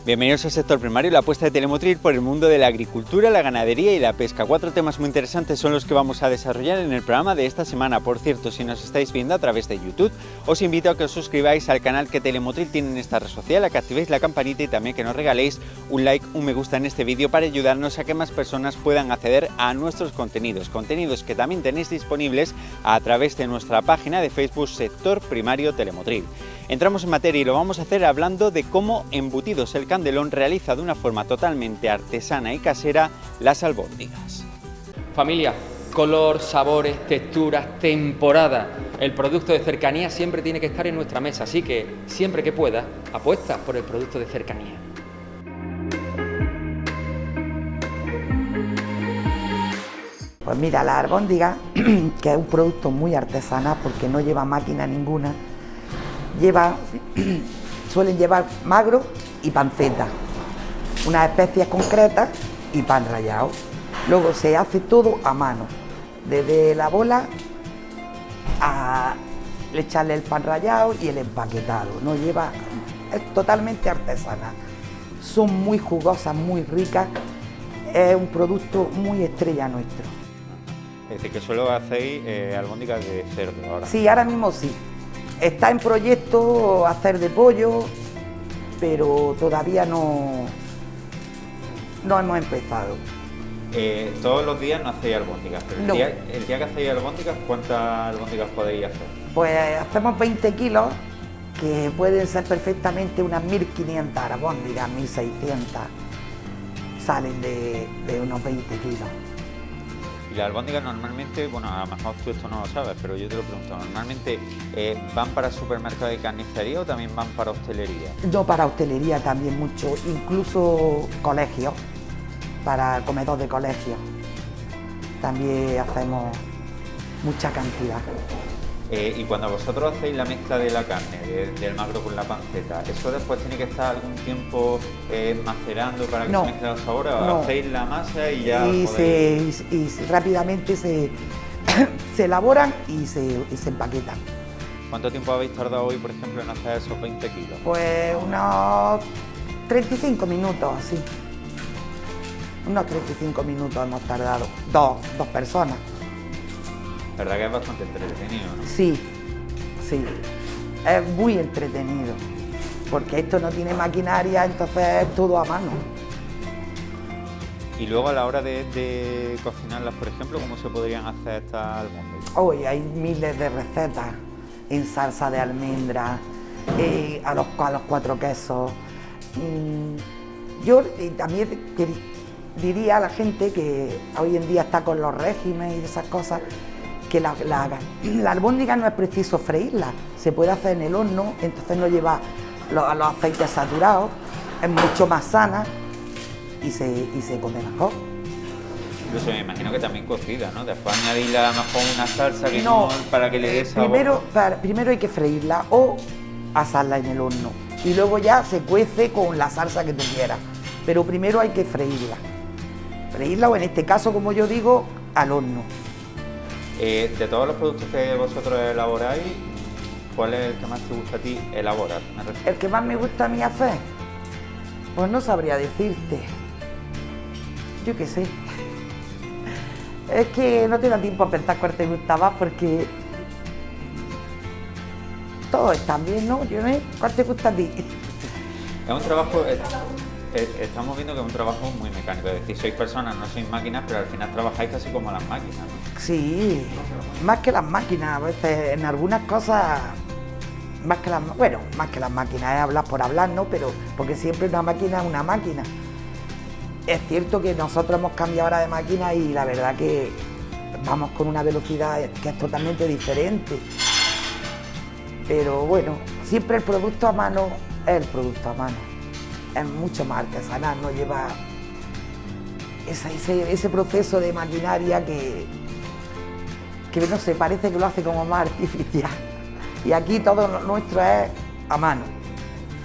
Bienvenidos al sector primario, la apuesta de Telemotril por el mundo de la agricultura, la ganadería y la pesca. 4 temas muy interesantes son los que vamos a desarrollar en el programa de esta semana. Por cierto, si nos estáis viendo a través de YouTube, os invito a que os suscribáis al canal que Telemotril tiene en esta red social, a que activéis la campanita y también que nos regaléis un like, un me gusta en este vídeo para ayudarnos a que más personas puedan acceder a nuestros contenidos. Contenidos que también tenéis disponibles a través de nuestra página de Facebook Sector Primario Telemotril. Entramos en materia y lo vamos a hacer hablando de cómo Embutidos El Candelón realiza de una forma totalmente artesana y casera las albóndigas. Familia, color, sabores, texturas, temporada. El producto de cercanía siempre tiene que estar en nuestra mesa, así que siempre que puedas, apuesta por el producto de cercanía. Pues mira, la albóndiga, que es un producto muy artesanal porque no lleva máquina ninguna, suelen llevar magro y panceta, unas especias concretas y pan rallado. Luego se hace todo a mano, desde la bola a echarle el pan rallado y el empaquetado. No lleva, es totalmente artesanal. Son muy jugosas, muy ricas, es un producto muy estrella nuestro. Es decir, que solo hacéis albóndigas de cerdo ahora. Sí, ahora mismo sí. Está en proyecto hacer de pollo, pero todavía no hemos empezado. Todos los días no hacéis albóndigas, pero No. el día que hacéis albóndigas, ¿cuántas albóndigas podéis hacer? Pues hacemos 20 kilos, que pueden ser perfectamente unas 1.500 albóndigas, 1.600. Salen de unos 20 kilos. Y las albóndigas normalmente, bueno, a lo mejor tú esto no lo sabes, pero yo te lo pregunto, ¿normalmente van para supermercados y carnicería o también van para hostelería? No, para hostelería también mucho, incluso colegios, para comedor de colegios. También hacemos mucha cantidad. Y cuando vosotros hacéis la mezcla de la carne, del magro con la panceta, ¿eso después tiene que estar algún tiempo macerando para que se mezclen los sabores? ¿O no. hacéis la masa y ya Y rápidamente se elaboran y se empaquetan. ¿Cuánto tiempo habéis tardado hoy, por ejemplo, en hacer esos 20 kilos? Pues unos 35 minutos, así. Unos 35 minutos hemos tardado, dos personas. ¿Verdad que es bastante entretenido, no? Sí, sí, es muy entretenido, porque esto no tiene maquinaria, entonces es todo a mano. Y luego a la hora de cocinarlas, por ejemplo, ¿cómo se podrían hacer estas albóndigas? Hoy hay miles de recetas en salsa de almendra, a los 4 quesos. Yo también diría a la gente que hoy en día está con los regímenes y esas cosas, que la albóndiga no es preciso freírla, se puede hacer en el horno, entonces no lleva los aceites saturados, es mucho más sana y se come mejor. Incluso me imagino que también cocida, ¿no? Después añadirle a lo mejor una salsa que no, para que le dé sabor. Primero hay que freírla o asarla en el horno y luego ya se cuece con la salsa que tú quieras, pero primero hay que freírla o en este caso, como yo digo, al horno. De todos los productos que vosotros elaboráis, ¿cuál es el que más te gusta a ti elaborar? El que más me gusta a mí hacer, pues no sabría decirte. Yo qué sé. Es que no tengo tiempo a pensar cuál te gusta más porque todos están bien, ¿no? ¿Cuál te gusta a ti? Es un trabajo, estamos viendo que es un trabajo muy mecánico, es decir, sois personas, no sois máquinas, pero al final trabajáis casi como las máquinas, ¿no? Sí, más que las máquinas, a veces en algunas cosas, más que las máquinas, es hablar por hablar, ¿no? Pero porque siempre una máquina es una máquina. Es cierto que nosotros hemos cambiado ahora de máquina y la verdad que vamos con una velocidad que es totalmente diferente. Pero bueno, siempre el producto a mano es el producto a mano. Es mucho más artesanal, no lleva ese proceso de maquinaria que no sé, parece que lo hace como más artificial. Y aquí todo lo nuestro es a mano.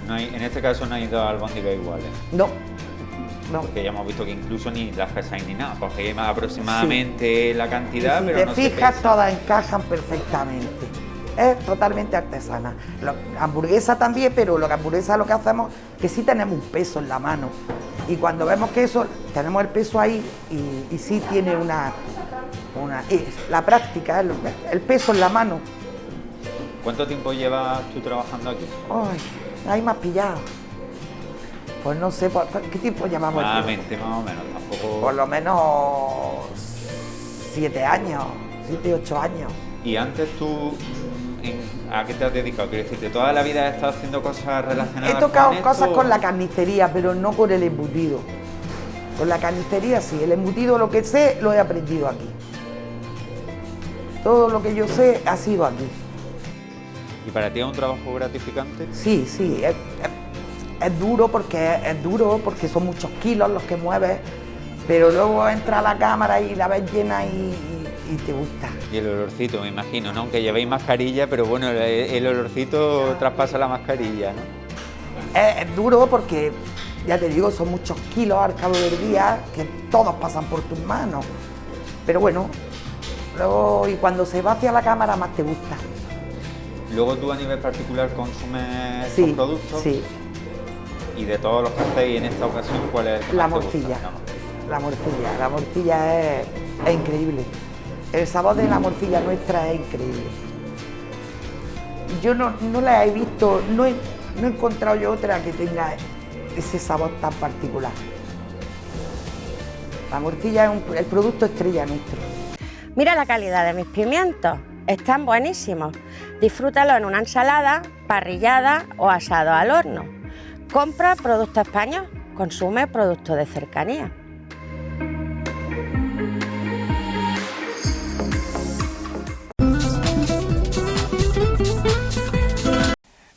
En este caso no hay dos albóndigas iguales. No. Porque ya hemos visto que incluso ni las pesáis ni nada, porque hay aproximadamente la cantidad, y si pero te no fijas, se pesa. todas encajan perfectamente. es totalmente artesana. Hamburguesa también, pero la hamburguesa lo que hacemos es que sí tenemos un peso en la mano. Y cuando vemos que eso, tenemos el peso ahí y sí tiene la práctica, el peso en la mano. ¿Cuánto tiempo llevas tú trabajando aquí? Ay, ahí me has pillado. Pues no sé, ¿qué tiempo llevamos aquí? Más o menos, tampoco... Por lo menos 7 años, 7, 8 años. ¿Y antes tú a qué te has dedicado? Quiero decirte, ¿toda la vida has estado haciendo cosas relacionadas He tocado con esto? cosas con la carnicería, pero no con el embutido. Con la carnicería sí, el embutido lo que sé lo he aprendido aquí. Todo lo que yo sé ha sido aquí. ¿Y para ti es un trabajo gratificante? Sí, es duro porque son muchos kilos los que mueves, pero luego entra la cámara y la ves llena y te gusta. Y el olorcito, me imagino, ¿no? Aunque llevéis mascarilla, pero bueno, el olorcito traspasa la mascarilla, ¿no? Es duro porque, ya te digo, son muchos kilos al cabo del día que todos pasan por tus manos. Pero bueno, luego y cuando se va hacia la cámara más te gusta. Luego tú a nivel particular consumes estos productos. Sí. Y de todos los que hacéis en esta ocasión, ¿cuál es el que La más te gusta? morcilla. La morcilla es increíble. El sabor de la morcilla nuestra es increíble. Yo no la he visto, no he encontrado yo otra que tenga ese sabor tan particular. La morcilla es el producto estrella nuestro. Mira la calidad de mis pimientos, están buenísimos. Disfrútalo en una ensalada, parrillada o asado al horno. Compra producto español, consume productos de cercanía.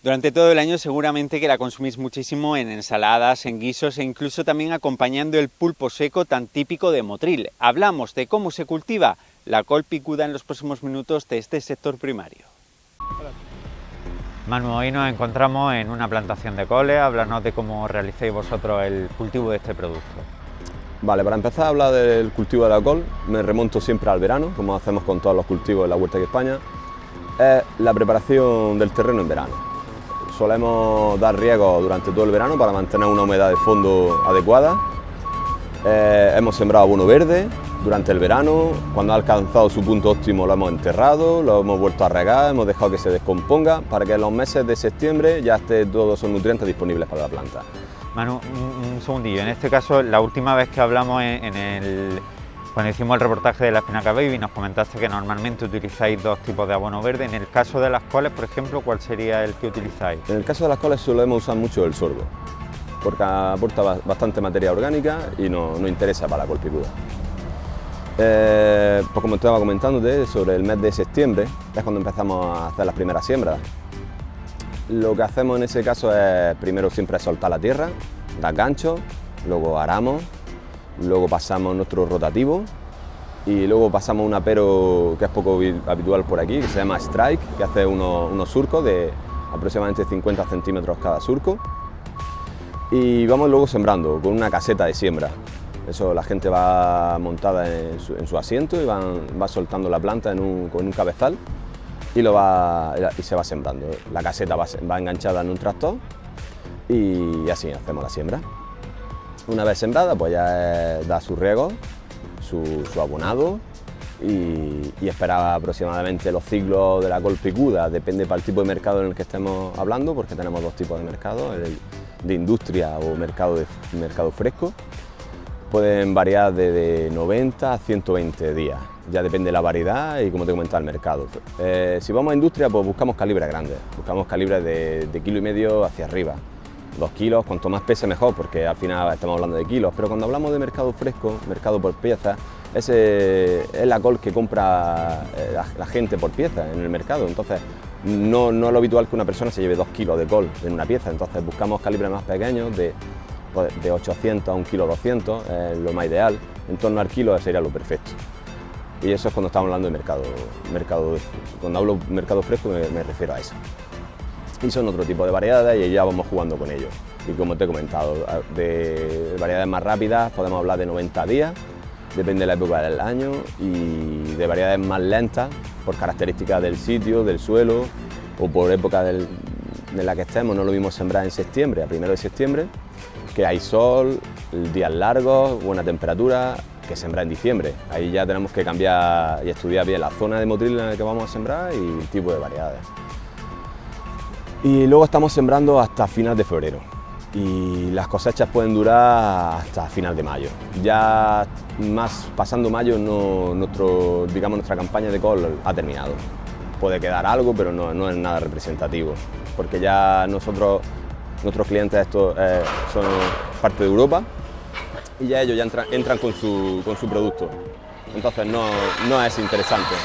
Durante todo el año seguramente que la consumís muchísimo en ensaladas, en guisos e incluso también acompañando el pulpo seco tan típico de Motril. Hablamos de cómo se cultiva la col picuda en los próximos minutos de este sector primario. Manu, hoy nos encontramos en una plantación de coles. Háblanos de cómo realizáis vosotros el cultivo de este producto. Vale, para empezar a hablar del cultivo de la col, me remonto siempre al verano, como hacemos con todos los cultivos en la Huerta de España, es la preparación del terreno en verano. Solemos dar riego durante todo el verano para mantener una humedad de fondo adecuada. Hemos sembrado abono verde durante el verano, cuando ha alcanzado su punto óptimo lo hemos enterrado, lo hemos vuelto a regar, hemos dejado que se descomponga para que en los meses de septiembre ya esté todos esos nutrientes disponibles para la planta. Manu, un segundillo, en este caso la última vez que hablamos cuando hicimos el reportaje de la espinaca baby nos comentaste que normalmente utilizáis dos tipos de abono verde. En el caso de las coles, por ejemplo, ¿cuál sería el que utilizáis? En el caso de las coles solemos usar mucho el sorgo, porque aporta bastante materia orgánica y nos interesa para la col picuda. Pues como estaba comentándote, sobre el mes de septiembre es cuando empezamos a hacer las primeras siembras. Lo que hacemos en ese caso es primero siempre soltar la tierra, dar ganchos, luego aramos, luego pasamos nuestro rotativo y luego pasamos un apero que es poco habitual por aquí, que se llama strike, que hace unos surcos de aproximadamente 50 centímetros cada surco, y vamos luego sembrando con una caseta de siembra. Eso, la gente va montada en su asiento y va soltando la planta con un cabezal y se va sembrando. La caseta va enganchada en un tractor y así hacemos la siembra. Una vez sembrada, pues ya da su riego, su abonado y esperar aproximadamente los ciclos de la col picuda. Depende para el tipo de mercado en el que estemos hablando, porque tenemos dos tipos de mercado, el de industria o mercado fresco. Pueden variar de 90 a 120 días, ya depende de la variedad y como te comentaba el mercado. Si vamos a industria, pues buscamos calibres grandes, buscamos calibres de 1,5 kilos hacia arriba. 2 kilos, cuanto más pese mejor, porque al final estamos hablando de kilos, pero cuando hablamos de mercado fresco, mercado por pieza, es la col que compra la gente por pieza en el mercado, entonces no es lo habitual que una persona se lleve 2 kilos de col en una pieza, entonces buscamos calibres más pequeños de 800 a 1,2 kg, es lo más ideal, en torno al kilo sería lo perfecto. Y eso es cuando estamos hablando de cuando hablo mercado fresco me refiero a eso. Y son otro tipo de variedades y ya vamos jugando con ellos. Y como te he comentado, de variedades más rápidas podemos hablar de 90 días depende de la época del año, y de variedades más lentas por características del sitio, del suelo o por época en la que estemos. No es lo mismo sembrar en septiembre, a 1 de septiembre, que hay sol, días largos, buena temperatura, que sembrar en diciembre. Ahí ya tenemos que cambiar y estudiar bien la zona de Motril en la que vamos a sembrar y el tipo de variedades. Y luego estamos sembrando hasta final de febrero y las cosechas pueden durar hasta final de mayo. Ya más pasando mayo nuestra campaña de col ha terminado. Puede quedar algo, pero no es nada representativo, porque ya nuestros clientes son parte de Europa y ya ellos ya entran con su producto, entonces no es interesante.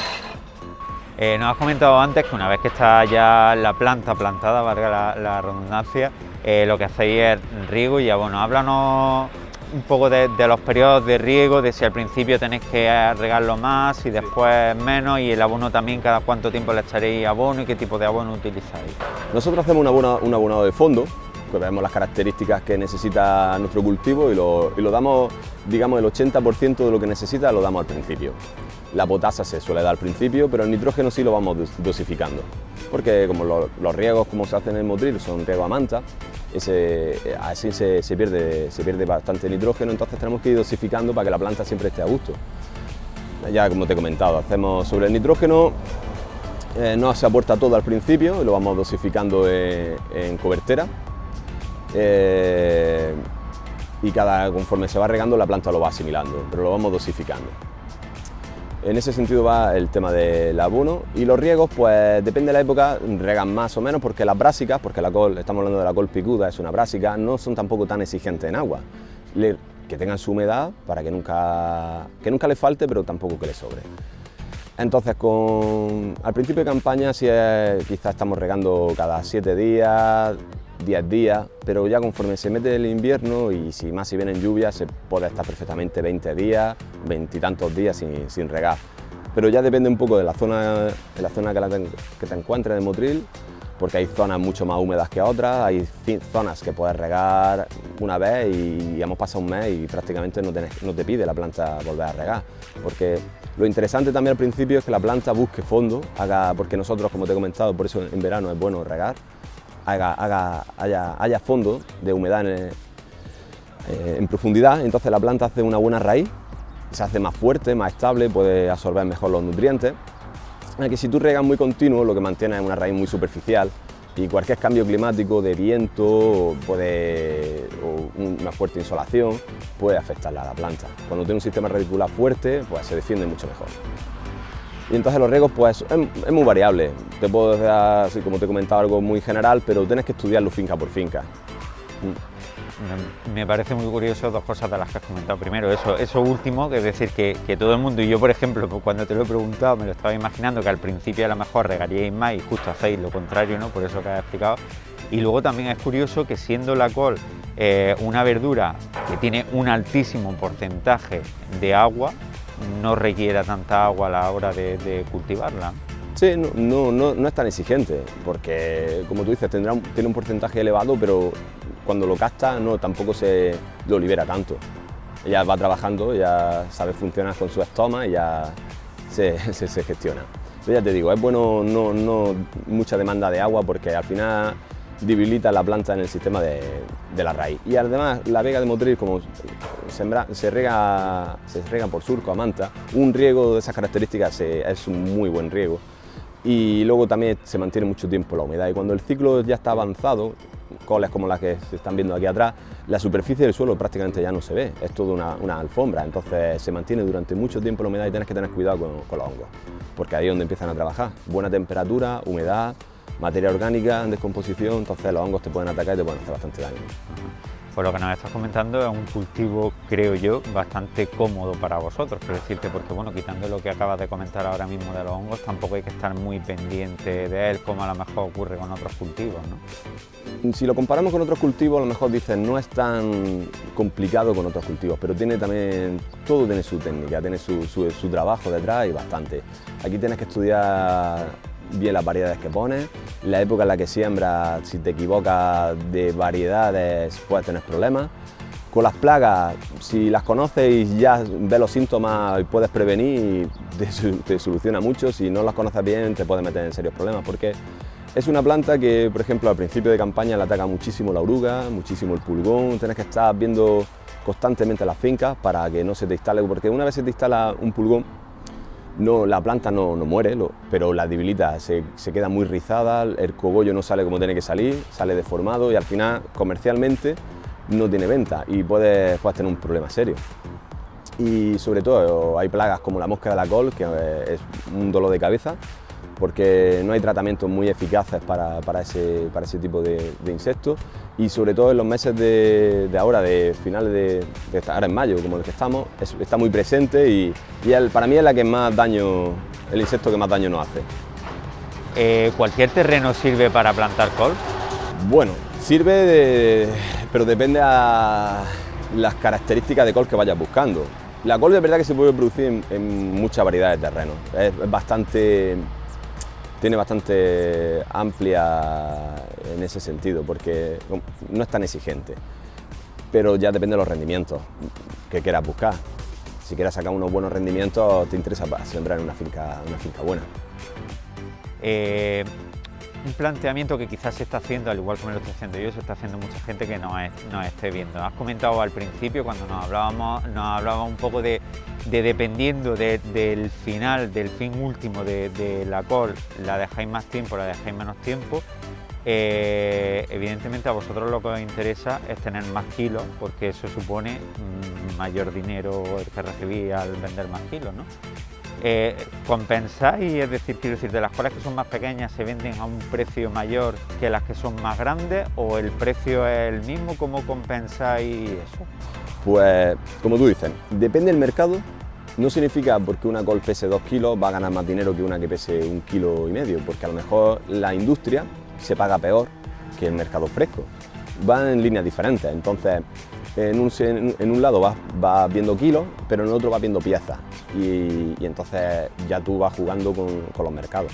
Nos has comentado antes que una vez que está ya la planta plantada, valga la redundancia, lo que hacéis es riego. Y ya bueno, háblanos un poco de los periodos de riego, de si al principio tenéis que regarlo más y después menos, y el abono también, cada cuánto tiempo le echaréis abono y qué tipo de abono utilizáis. Nosotros hacemos un abonado de fondo, que vemos las características que necesita nuestro cultivo y lo damos, digamos, el 80% de lo que necesita lo damos al principio. La potasa se suele dar al principio, pero el nitrógeno sí lo vamos dosificando, porque como los riegos, como se hacen en el Motril, son riego a manta, así se pierde bastante nitrógeno, entonces tenemos que ir dosificando para que la planta siempre esté a gusto. Ya como te he comentado, hacemos sobre el nitrógeno, no se aporta todo al principio y lo vamos dosificando en cobertera. Y conforme se va regando la planta lo va asimilando, pero lo vamos dosificando. En ese sentido va el tema del abono, y los riegos, pues depende de la época, regan más o menos, porque las brásicas, porque la col, estamos hablando de la col picuda, es una brásica, no son tampoco tan exigentes en agua, que tengan su humedad para que nunca les falte, pero tampoco que les sobre. Entonces, al principio de campaña quizás estamos regando cada 7 días, 10 días, pero ya conforme se mete el invierno y si vienen lluvias, se puede estar perfectamente 20 días, 20 y tantos días sin regar. Pero ya depende un poco de la zona que te encuentres de Motril, porque hay zonas mucho más húmedas que otras, hay zonas que puedes regar una vez y hemos pasado un mes y prácticamente no te pide la planta volver a regar, porque lo interesante también al principio es que la planta busque fondo, porque nosotros, como te he comentado, por eso en verano es bueno regar, haya fondo de humedad en profundidad, entonces la planta hace una buena raíz, se hace más fuerte, más estable, puede absorber mejor los nutrientes. Que si tú regas muy continuo, lo que mantienes es una raíz muy superficial, y cualquier cambio climático de viento o una fuerte insolación puede afectarla a la planta. Cuando tiene un sistema radicular fuerte, pues se defiende mucho mejor. Y entonces los riegos, pues es muy variable. Te puedo dar, así como te he comentado, algo muy general, pero tienes que estudiarlo finca por finca. Me parece muy curioso dos cosas de las que has comentado. Primero, eso último, que es decir, que todo el mundo, y yo por ejemplo, cuando te lo he preguntado, me lo estaba imaginando que al principio a lo mejor regaríais más y justo hacéis lo contrario, ¿no? Por eso que has explicado. Y luego también es curioso que, siendo la col una verdura que tiene un altísimo porcentaje de agua, no requiera tanta agua a la hora de cultivarla. Sí, no es tan exigente, porque como tú dices, tiene un porcentaje elevado, pero cuando lo casta tampoco se lo libera tanto. Ella va trabajando, ya sabe funcionar con su estoma y ya se gestiona. Pero ya te digo, es bueno no mucha demanda de agua, porque al final debilita la planta en el sistema de la raíz. Y además la vega de Motril, como se riega por surco a manta, un riego de esas características es un muy buen riego. Y luego también se mantiene mucho tiempo la humedad, y cuando el ciclo ya está avanzado, coles como las que se están viendo aquí atrás, la superficie del suelo prácticamente ya no se ve, es todo una alfombra, entonces se mantiene durante mucho tiempo la humedad y tienes que tener cuidado con los hongos, porque ahí es donde empiezan a trabajar. Buena temperatura, humedad, materia orgánica en descomposición, entonces los hongos te pueden atacar y te pueden hacer bastante daño. Por lo que nos estás comentando, es un cultivo, creo yo, bastante cómodo para vosotros, quiero decirte, porque bueno, quitando lo que acabas de comentar ahora mismo de los hongos, tampoco hay que estar muy pendiente de él, como a lo mejor ocurre con otros cultivos, ¿no? Si lo comparamos con otros cultivos, a lo mejor dicen no es tan complicado con otros cultivos, pero todo tiene su técnica, tiene su trabajo detrás, y bastante. Aquí tienes que estudiar bien las variedades que pones, la época en la que siembras. Si te equivocas de variedades puedes tener problemas, Con las plagas, si las conoces y ya ves los síntomas y puedes prevenir, te soluciona mucho. Si no las conoces bien, te puedes meter en serios problemas, porque es una planta que, por ejemplo, al principio de campaña le ataca muchísimo la oruga, muchísimo el pulgón. Tienes que estar viendo constantemente las fincas para que no se te instale, porque una vez se te instala un pulgón, la planta no muere, pero la debilita, se queda muy rizada, el cogollo no sale como tiene que salir, sale deformado y al final, comercialmente, no tiene venta y puedes tener un problema serio. Y sobre todo hay plagas como la mosca de la col, que es un dolor de cabeza, porque no hay tratamientos muy eficaces para ese tipo de insectos, y sobre todo en los meses de ahora, de finales ahora en mayo, como el que estamos, está muy presente y para mí es la que más daño, el insecto que más daño nos hace. ¿Cualquier terreno sirve para plantar col? Bueno, sirve, pero depende a las características de col que vayas buscando. La col de verdad que se puede producir en mucha variedad de terrenos, tiene bastante amplia en ese sentido, porque no es tan exigente, pero ya depende de los rendimientos que quieras buscar. Si quieres sacar unos buenos rendimientos, te interesa sembrar en una finca buena. Un planteamiento que quizás se está haciendo, al igual que me lo estoy haciendo yo, se está haciendo mucha gente que nos esté viendo. Has comentado al principio, cuando nos hablaba un poco de dependiendo del fin último de la col, la dejáis más tiempo, la dejáis menos tiempo. Evidentemente a vosotros lo que os interesa es tener más kilos, porque eso supone mayor dinero el que recibís al vender más kilos, ¿no? ¿Compensáis? Es decir, quiero decir, de las colas que son más pequeñas se venden a un precio mayor que las que son más grandes, o el precio es el mismo. ¿Cómo compensáis eso? Pues, como tú dices, depende del mercado. No significa porque una col pese 2 kilos va a ganar más dinero que una que pese 1,5 kilos, porque a lo mejor la industria se paga peor que el mercado fresco. Van en líneas diferentes, entonces en un lado vas viendo kilos, pero en el otro vas viendo piezas, y entonces ya tú vas jugando con los mercados.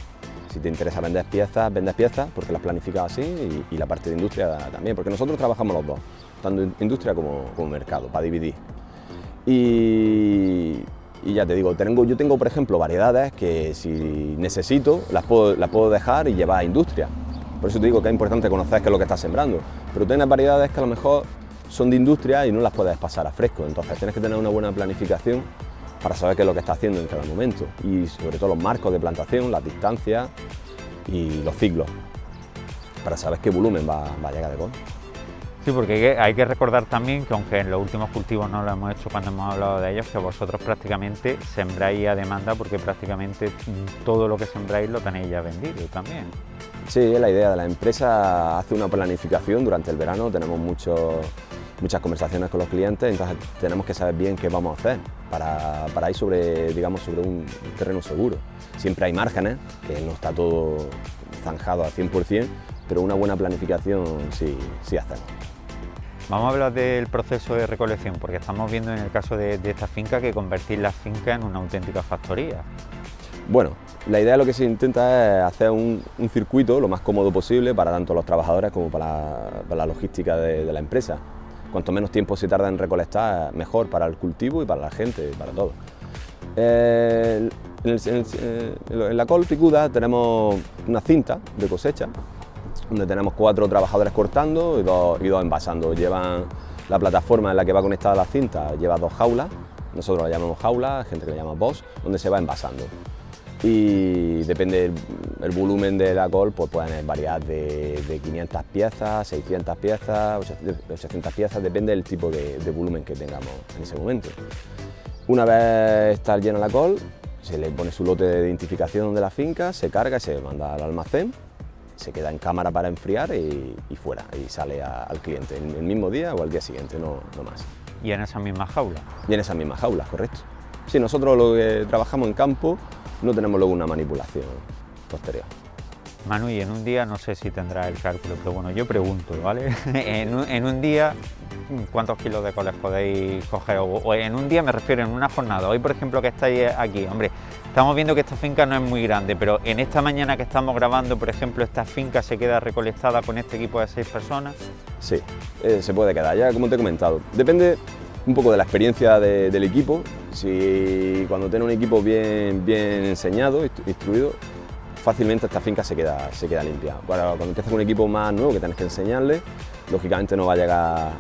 Si te interesa vender piezas, vendes piezas porque las planificas así, y la parte de industria también, porque nosotros trabajamos los dos, tanto industria como mercado, para dividir. Y ya te digo, yo tengo por ejemplo variedades que si necesito las puedo dejar y llevar a industria. Por eso te digo que es importante conocer qué es lo que estás sembrando, pero tienes variedades que a lo mejor son de industria y no las puedes pasar a fresco, entonces tienes que tener una buena planificación para saber qué es lo que estás haciendo en cada momento, y sobre todo los marcos de plantación, las distancias y los ciclos, para saber qué volumen va a llegar de col. Sí, porque hay que recordar también que, aunque en los últimos cultivos no lo hemos hecho cuando hemos hablado de ellos, que vosotros prácticamente sembráis a demanda, porque prácticamente todo lo que sembráis lo tenéis ya vendido también. Sí, es la idea de la empresa, hace una planificación durante el verano, tenemos muchas conversaciones con los clientes, entonces tenemos que saber bien qué vamos a hacer para ir sobre un terreno seguro. Siempre hay márgenes, que no está todo zanjado al 100%, pero una buena planificación sí hacemos. Vamos a hablar del proceso de recolección, porque estamos viendo en el caso de esta finca que convertir la finca en una auténtica factoría. Bueno, la idea, lo que se intenta es hacer un circuito lo más cómodo posible para tanto los trabajadores como para la logística de la empresa. Cuanto menos tiempo se tarda en recolectar, mejor para el cultivo y para la gente, para todo. En la col picuda tenemos una cinta de cosecha, donde tenemos 4 trabajadores cortando y dos envasando. Llevan la plataforma en la que va conectada la cinta, lleva 2 jaulas, nosotros la llamamos jaula, hay gente que la llama box, donde se va envasando. Y depende el volumen de la col, pues pueden variar de 500 piezas, 600 piezas, 800 piezas, depende del tipo de volumen que tengamos en ese momento. Una vez está llena la col, se le pone su lote de identificación de la finca, se carga y se manda al almacén, se queda en cámara para enfriar y fuera, y sale al cliente el mismo día o al día siguiente, no más. ¿Y en esas mismas jaulas? Y en esas mismas jaulas, correcto. Sí, nosotros lo que trabajamos en campo no tenemos luego una manipulación posterior. Manu, y en un día, no sé si tendrás el cálculo, pero bueno, yo pregunto, ¿vale? en un día, ¿cuántos kilos de coles podéis coger? O en un día me refiero, en una jornada. Hoy, por ejemplo, que estáis aquí, hombre, Estamos viendo que esta finca no es muy grande, pero en esta mañana que estamos grabando, por ejemplo, esta finca se queda recolectada con este equipo de 6 personas. Sí, se puede quedar, ya como te he comentado. Depende un poco de la experiencia del equipo. Si cuando tiene un equipo bien enseñado, instruido, fácilmente esta finca se queda limpia. Cuando empiezas con un equipo más nuevo que tienes que enseñarle, lógicamente no va a llegar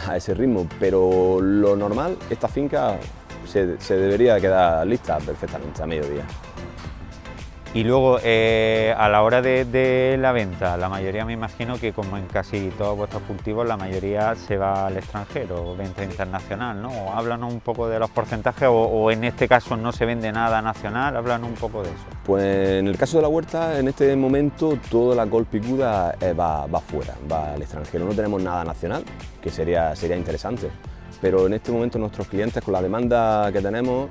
a ese ritmo, pero lo normal, esta finca se debería quedar lista perfectamente a mediodía. Y luego, a la hora de la venta, la mayoría, me imagino que como en casi todos vuestros cultivos, la mayoría se va al extranjero, venta internacional, ¿no? Háblanos un poco de los porcentajes, o en este caso no se vende nada nacional, háblanos un poco de eso. Pues en el caso de la huerta, en este momento toda la col picuda va fuera, va al extranjero. No tenemos nada nacional, que sería interesante, pero en este momento nuestros clientes, con la demanda que tenemos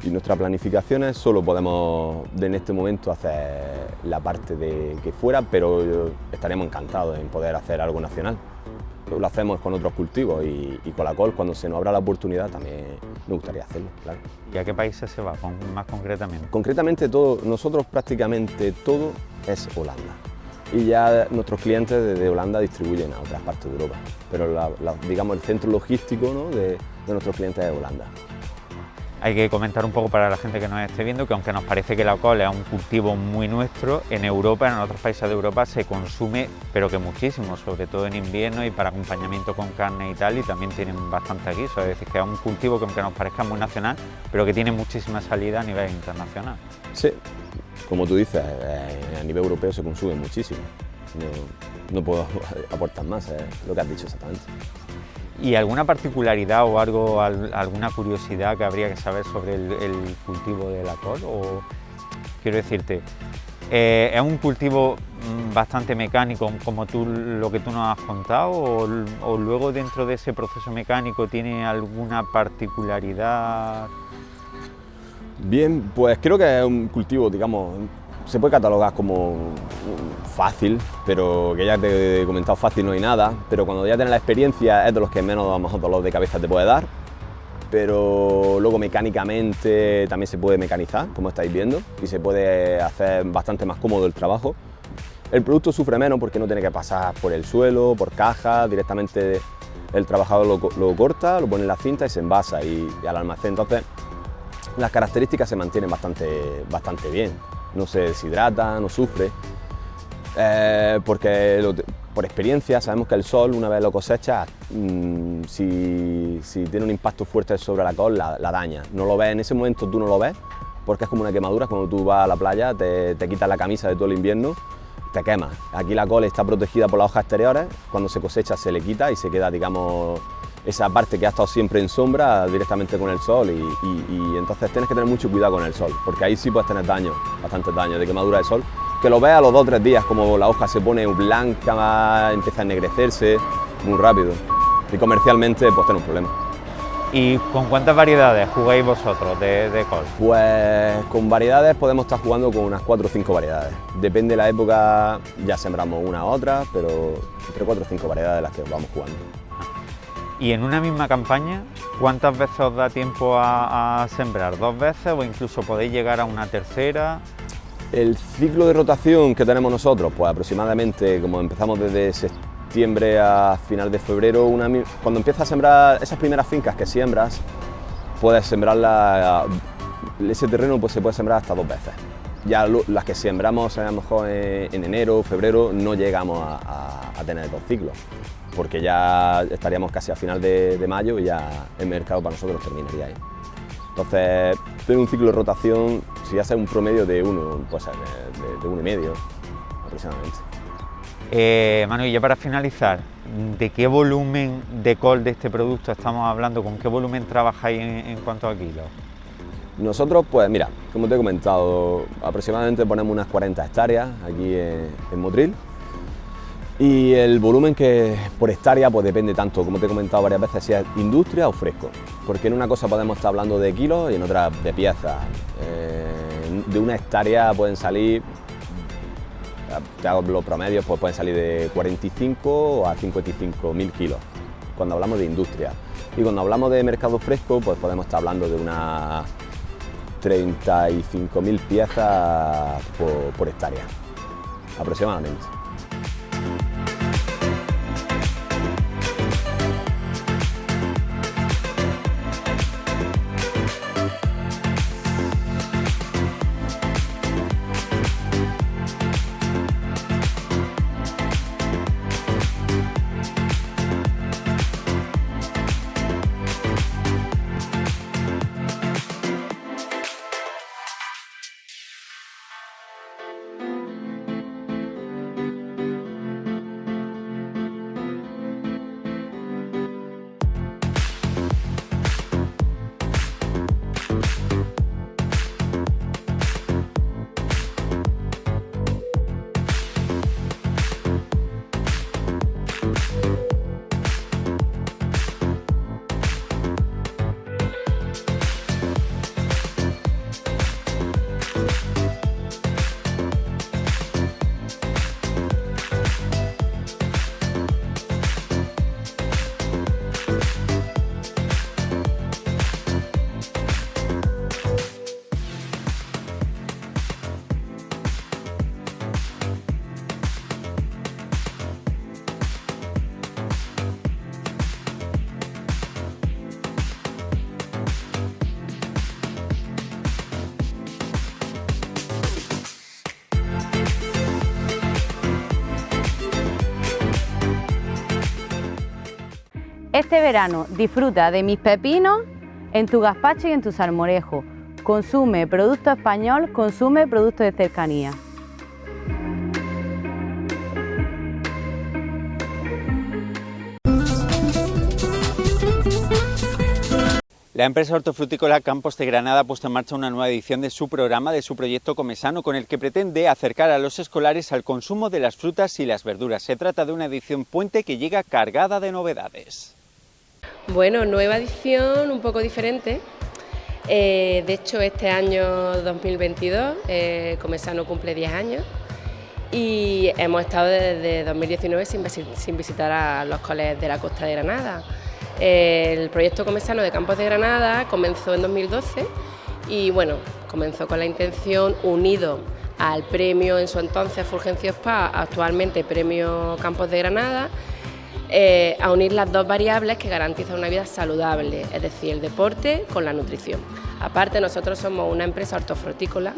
y nuestras planificaciones, solo podemos en este momento hacer la parte de que fuera, pero estaríamos encantados en poder hacer algo nacional. Lo hacemos con otros cultivos y con la col, cuando se nos abra la oportunidad, también me gustaría hacerlo, claro. ¿Y a qué países se va, más concretamente? Concretamente nosotros prácticamente todo es Holanda. Y ya nuestros clientes desde Holanda distribuyen a otras partes de Europa, pero digamos el centro logístico, ¿no?, de nuestros clientes es Holanda. Hay que comentar un poco para la gente que nos esté viendo que aunque nos parece que la col es un cultivo muy nuestro, en Europa, en otros países de Europa se consume, pero que muchísimo, sobre todo en invierno y para acompañamiento con carne y tal, y también tienen bastante guiso, es decir, que es un cultivo que aunque nos parezca muy nacional, pero que tiene muchísima salida a nivel internacional. Sí, como tú dices, a nivel europeo se consume muchísimo, no puedo aportar más, es lo que has dicho exactamente. ¿Y alguna particularidad o alguna curiosidad que habría que saber sobre el cultivo de la col? O, quiero decirte, ¿es un cultivo bastante mecánico como lo que tú nos has contado? ¿O luego dentro de ese proceso mecánico tiene alguna particularidad? Bien, pues creo que es un cultivo, digamos, se puede catalogar como fácil, pero que ya te he comentado, fácil no hay nada, pero cuando ya tienes la experiencia es de los que menos a lo mejor dolor de cabeza te puede dar, pero luego mecánicamente también se puede mecanizar, como estáis viendo, y se puede hacer bastante más cómodo el trabajo. El producto sufre menos porque no tiene que pasar por el suelo, por caja, directamente el trabajador lo corta, lo pone en la cinta y se envasa y al almacén. Entonces las características se mantienen bastante bien. No se deshidrata, no sufre, porque por experiencia sabemos que el sol, una vez lo cosechas, si tiene un impacto fuerte sobre la col, la daña. No lo ves, en ese momento tú no lo ves, porque es como una quemadura. Cuando tú vas a la playa, te quitas la camisa de todo el invierno, te quemas. Aquí la col está protegida por las hojas exteriores, cuando se cosecha se le quita y se queda, digamos, esa parte que ha estado siempre en sombra directamente con el sol, y entonces tienes que tener mucho cuidado con el sol, porque ahí sí puedes tener daño, bastantes daños de quemadura de sol, que lo ves a los 2 o 3 días, como la hoja se pone blanca, empieza a ennegrecerse muy rápido, y comercialmente pues tiene un problema. ¿Y con cuántas variedades jugáis vosotros de col? Pues con variedades podemos estar jugando con unas 4 o 5 variedades, depende de la época, ya sembramos una u otra, pero entre 4 o 5 variedades las que vamos jugando. Y en una misma campaña, ¿cuántas veces os da tiempo a sembrar? ¿2 veces o incluso podéis llegar a una tercera? El ciclo de rotación que tenemos nosotros, pues aproximadamente, como empezamos desde septiembre a final de febrero, cuando empiezas a sembrar esas primeras fincas que siembras, puedes sembrarlas, ese terreno pues se puede sembrar hasta 2 veces. Ya las que sembramos a lo mejor en enero, febrero, no llegamos a tener 2 ciclos, porque ya estaríamos casi a final de mayo y ya el mercado para nosotros terminaría ahí. Entonces, tener un ciclo de rotación, si hace un promedio de 1, pues de 1,5 aproximadamente. Manu, y ya para finalizar, ¿de qué volumen de col de este producto estamos hablando? ¿Con qué volumen trabajáis en cuanto a kilos? Nosotros, pues mira, como te he comentado, aproximadamente ponemos unas 40 hectáreas aquí en Motril. Y el volumen que por hectárea pues depende tanto, como te he comentado varias veces, si es industria o fresco, porque en una cosa podemos estar hablando de kilos y en otra de piezas. De una hectárea pueden salir, te hago los promedios, pues pueden salir de 45 a 55.000 kilos, cuando hablamos de industria. Y cuando hablamos de mercado fresco, pues podemos estar hablando de unas 35.000 piezas por hectárea, aproximadamente. Este verano disfruta de mis pepinos en tu gazpacho y en tu salmorejo. Consume producto español, consume productos de cercanía. La empresa hortofrutícola Campos de Granada ha puesto en marcha una nueva edición de su programa, de su proyecto Comesano, con el que pretende acercar a los escolares al consumo de las frutas y las verduras. Se trata de una edición puente que llega cargada de novedades. Bueno, nueva edición, un poco diferente. De hecho, este año 2022, Comesano cumple 10 años y hemos estado desde 2019 sin visitar a los coles de la Costa de Granada. El proyecto Comesano de Campos de Granada comenzó en 2012 y bueno, comenzó con la intención, unido al premio en su entonces Fulgencio Spa, actualmente premio Campos de Granada, a unir las dos variables que garantizan una vida saludable, es decir, el deporte con la nutrición. Aparte, nosotros somos una empresa hortofrutícola,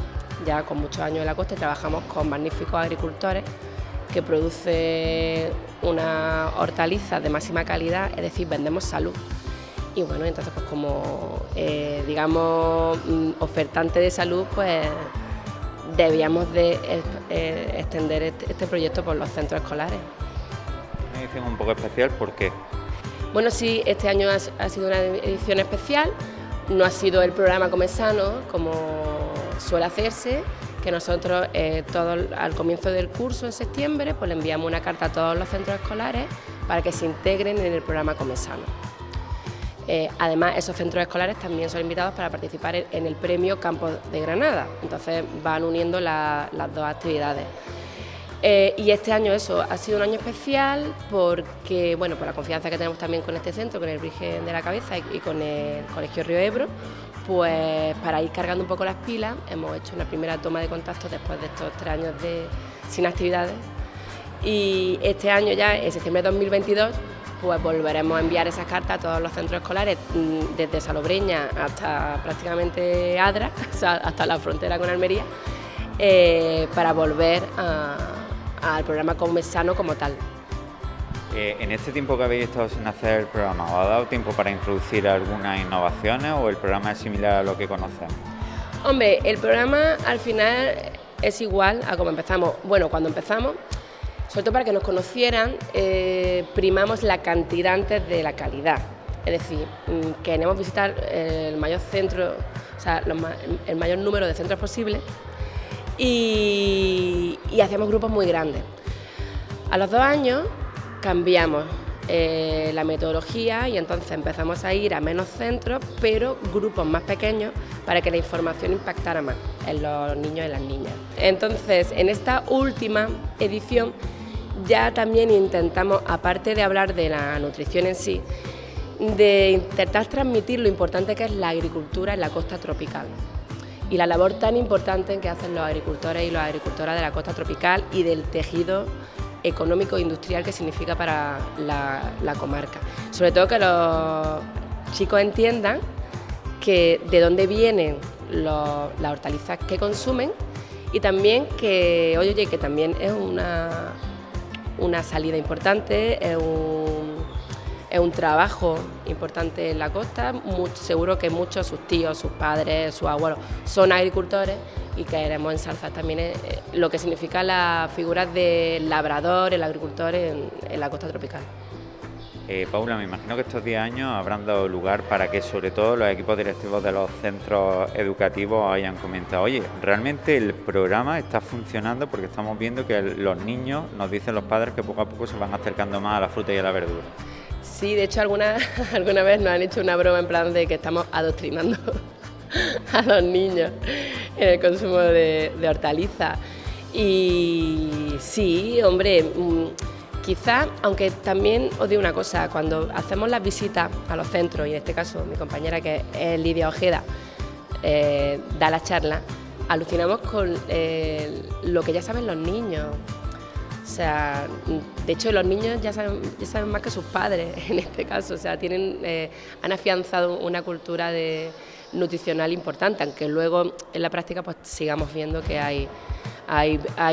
ya con muchos años en la costa, y trabajamos con magníficos agricultores que producen unas hortalizas de máxima calidad, es decir, vendemos salud. Y bueno, entonces pues como, digamos, ofertante de salud, pues debíamos de extender este proyecto por los centros escolares. Una edición un poco especial, ¿por qué? Bueno, sí, este año ha sido una edición especial, no ha sido el programa Comesano como suele hacerse, que nosotros al comienzo del curso en septiembre pues le enviamos una carta a todos los centros escolares para que se integren en el programa Comesano. Además, esos centros escolares también son invitados para participar en el premio Campos de Granada, entonces van uniendo las dos actividades. Y este año eso ha sido un año especial porque, bueno, por la confianza que tenemos también con este centro, con el Virgen de la Cabeza y con el Colegio Río Ebro, pues para ir cargando un poco las pilas hemos hecho una primera toma de contacto después de estos 3 años sin actividades, y este año ya, en septiembre de 2022, pues volveremos a enviar esas cartas a todos los centros escolares, desde Salobreña hasta prácticamente Adra, o sea, hasta la frontera con Almería, para volver al programa Comesano como tal. En este tiempo que habéis estado sin hacer el programa, ¿os ha dado tiempo para introducir algunas innovaciones o el programa es similar a lo que conocemos? Hombre, el programa al final es igual a como empezamos. Bueno, cuando empezamos, sobre todo para que nos conocieran, primamos la cantidad antes de la calidad. Es decir, queremos visitar el mayor centro, o sea, el mayor número de centros posible, y hacemos grupos muy grandes. A los 2 años cambiamos la metodología y entonces empezamos a ir a menos centros, pero grupos más pequeños, para que la información impactara más en los niños y las niñas. Entonces, en esta última edición ya también intentamos, aparte de hablar de la nutrición en sí, de intentar transmitir lo importante que es la agricultura en la costa tropical. y la labor tan importante que hacen los agricultores y las agricultoras de la costa tropical y del tejido económico e industrial que significa para la comarca. Sobre todo que los chicos entiendan que de dónde vienen las hortalizas que consumen y también que, oye, que también es una salida importante, es un trabajo importante en la costa. Seguro que muchos, sus tíos, sus padres, sus abuelos son agricultores y queremos ensalzar también lo que significa las figuras del labrador, el agricultor en la costa tropical. Paula, me imagino que estos 10 años habrán dado lugar para que sobre todo los equipos directivos de los centros educativos hayan comentado, oye, realmente el programa está funcionando porque estamos viendo que los niños, nos dicen los padres, que poco a poco se van acercando más a la fruta y a la verdura. Sí, de hecho alguna vez nos han hecho una broma en plan de que estamos adoctrinando a los niños en el consumo de hortalizas. Y sí, hombre, quizás, aunque también os digo una cosa, cuando hacemos las visitas a los centros, y en este caso mi compañera que es Lidia Ojeda, da la charla, alucinamos con lo que ya saben los niños. O sea, de hecho los niños ya saben más que sus padres en este caso, o sea, han afianzado una cultura nutricional importante, aunque luego en la práctica pues sigamos viendo que hay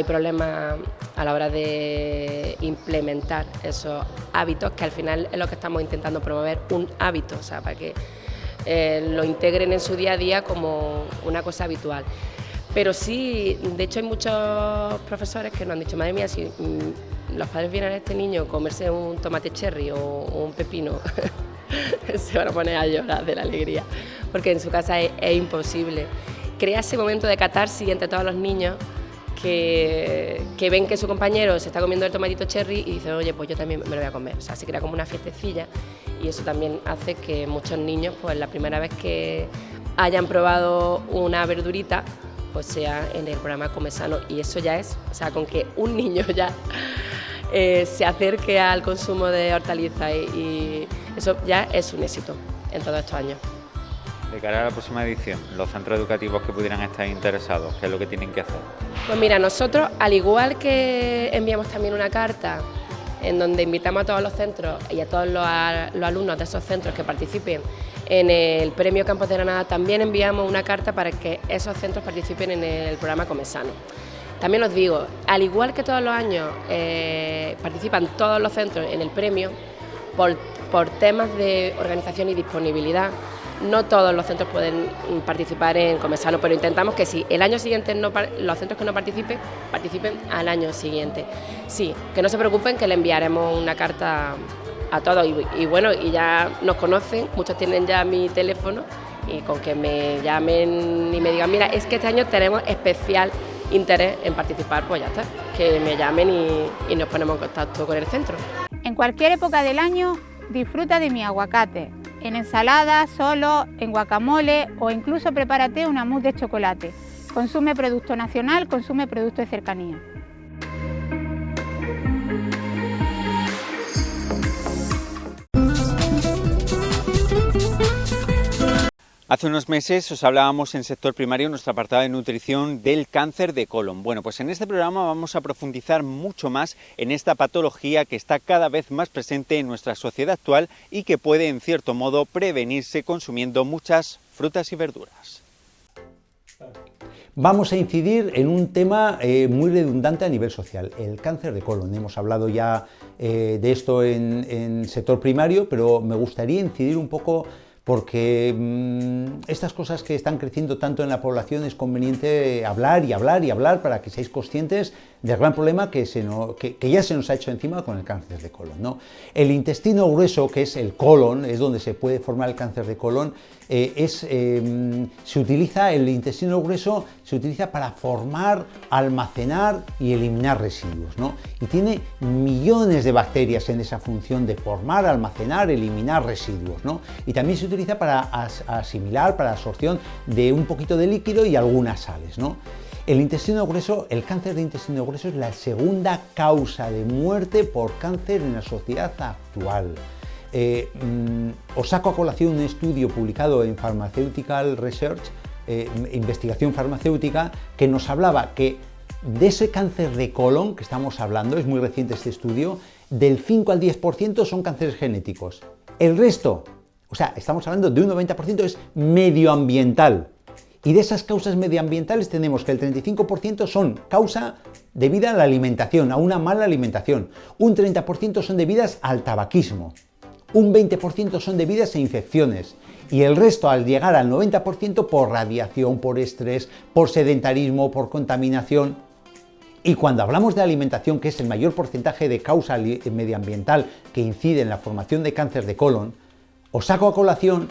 problemas a la hora de implementar esos hábitos, que al final es lo que estamos intentando promover, un hábito, o sea, para que lo integren en su día a día como una cosa habitual. Pero sí, de hecho hay muchos profesores que nos han dicho, madre mía, si los padres vienen a este niño a comerse un tomate cherry o un pepino, se van a poner a llorar de la alegría, porque en su casa es imposible. Crea ese momento de catarsis entre todos los niños que ven que su compañero se está comiendo el tomatito cherry y dicen, oye, pues yo también me lo voy a comer. O sea, se crea como una fiestecilla y eso también hace que muchos niños, pues la primera vez que hayan probado una verdurita, pues sea en el programa Come Sano, y eso ya es, o sea, con que un niño ya se acerque al consumo de hortalizas y eso ya es un éxito en todos estos años. De cara a la próxima edición, los centros educativos que pudieran estar interesados, ¿qué es lo que tienen que hacer? Pues mira, nosotros, al igual que enviamos también una carta en donde invitamos a todos los centros y a todos los alumnos de esos centros que participen en el Premio Campos de Granada, también enviamos una carta para que esos centros participen en el programa Come Sano. También os digo, al igual que todos los años participan todos los centros en el premio, por temas de organización y disponibilidad, no todos los centros pueden participar en Come Sano, pero intentamos que sí, el año siguiente los centros que no participen al año siguiente. Sí, que no se preocupen, que le enviaremos una carta a todos y bueno, y ya nos conocen, muchos tienen ya mi teléfono y con que me llamen y me digan, mira, es que este año tenemos especial interés en participar, pues ya está, que me llamen y nos ponemos en contacto con el centro. En cualquier época del año disfruta de mi aguacate, en ensalada, solo, en guacamole o incluso prepárate una mousse de chocolate. Consume producto nacional, consume producto de cercanía. Hace unos meses os hablábamos en sector primario, en nuestro apartado de nutrición, del cáncer de colon. Bueno, pues en este programa vamos a profundizar mucho más en esta patología que está cada vez más presente en nuestra sociedad actual y que puede, en cierto modo, prevenirse consumiendo muchas frutas y verduras. Vamos a incidir en un tema muy redundante a nivel social, el cáncer de colon. Hemos hablado ya de esto en sector primario, pero me gustaría incidir un poco porque estas cosas que están creciendo tanto en la población es conveniente hablar y hablar y hablar para que seáis conscientes del gran problema que ya se nos ha hecho encima con el cáncer de colon, ¿no? El intestino grueso, que es el colon, es donde se puede formar el cáncer de colon, el intestino grueso se utiliza para formar, almacenar y eliminar residuos, ¿no? Y tiene millones de bacterias en esa función de formar, almacenar, eliminar residuos, ¿no? Y también se utiliza para asimilar, para absorción de un poquito de líquido y algunas sales, ¿no? El intestino grueso, el cáncer de intestino grueso es la segunda causa de muerte por cáncer en la sociedad actual. Os saco a colación un estudio publicado en Pharmaceutical Research investigación farmacéutica que nos hablaba que de ese cáncer de colon que estamos hablando, es muy reciente este estudio, del 5 al 10% son cánceres genéticos. El resto, o sea, estamos hablando de un 90% es medioambiental. Y de esas causas medioambientales tenemos que el 35% son causa debida a la alimentación, a una mala alimentación. Un 30% son debidas al tabaquismo. Un 20% son debidas a infecciones. Y el resto, al llegar al 90%, por radiación, por estrés, por sedentarismo, por contaminación. Y cuando hablamos de alimentación, que es el mayor porcentaje de causa medioambiental que incide en la formación de cáncer de colon, os saco a colación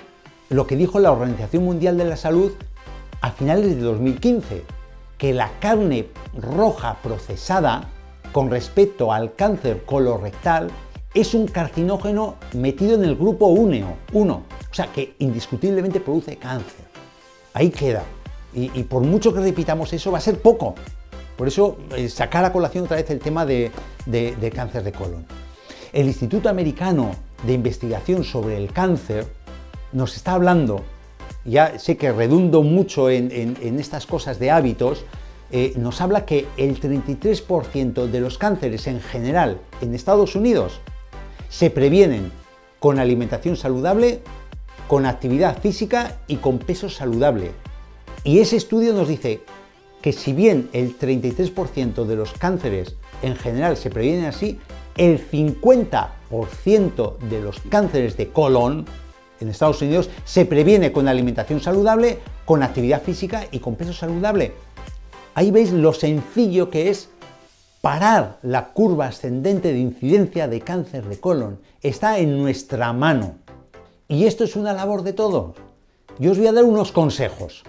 lo que dijo la Organización Mundial de la Salud a finales de 2015, que la carne roja procesada con respecto al cáncer colorectal es un carcinógeno metido en el grupo 1, o sea que indiscutiblemente produce cáncer. Ahí queda. Y por mucho que repitamos eso, va a ser poco. Por eso, sacar a colación otra vez el tema de cáncer de colon. El Instituto Americano de Investigación sobre el Cáncer nos está hablando, ya sé que redundo mucho en estas cosas de hábitos, nos habla que el 33% de los cánceres en general en Estados Unidos se previenen con alimentación saludable, con actividad física y con peso saludable. Y ese estudio nos dice que si bien el 33% de los cánceres en general se previenen así, el 50% de los cánceres de colon en Estados Unidos se previene con alimentación saludable, con actividad física y con peso saludable. Ahí veis lo sencillo que es parar la curva ascendente de incidencia de cáncer de colon. Está en nuestra mano. Y esto es una labor de todos. Yo os voy a dar unos consejos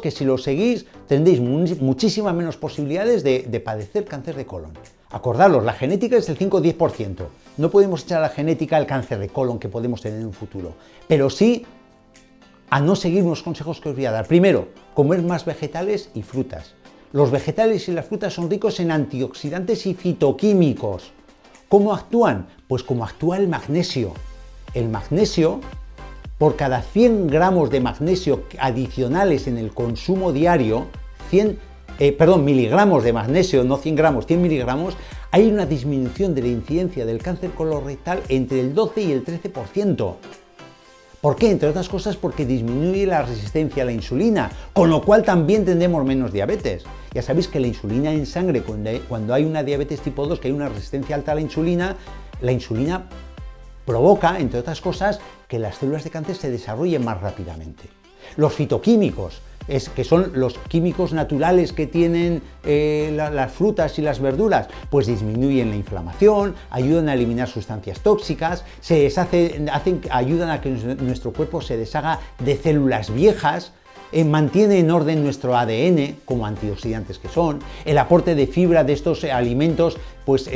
que si los seguís tendréis muchísimas menos posibilidades de padecer cáncer de colon. Acordaros, la genética es el 5 o 10%. No podemos echar a la genética el cáncer de colon que podemos tener en un futuro, pero sí a no seguir unos consejos que os voy a dar. Primero, comer más vegetales y frutas. Los vegetales y las frutas son ricos en antioxidantes y fitoquímicos. ¿Cómo actúan? Pues como actúa el magnesio. El magnesio, por cada 100 gramos de magnesio adicionales en el consumo diario, miligramos de magnesio, no 100 gramos, 100 miligramos, hay una disminución de la incidencia del cáncer colorectal entre el 12 y el 13%. ¿Por qué? Entre otras cosas porque disminuye la resistencia a la insulina, con lo cual también tendremos menos diabetes. Ya sabéis que la insulina en sangre, cuando hay una diabetes tipo 2, que hay una resistencia alta a la insulina provoca, entre otras cosas, que las células de cáncer se desarrollen más rápidamente. Los fitoquímicos, que son los químicos naturales que tienen las frutas y las verduras, pues disminuyen la inflamación, ayudan a eliminar sustancias tóxicas, ayudan a que nuestro cuerpo se deshaga de células viejas, mantiene en orden nuestro ADN como antioxidantes que son. El aporte de fibra de estos alimentos, pues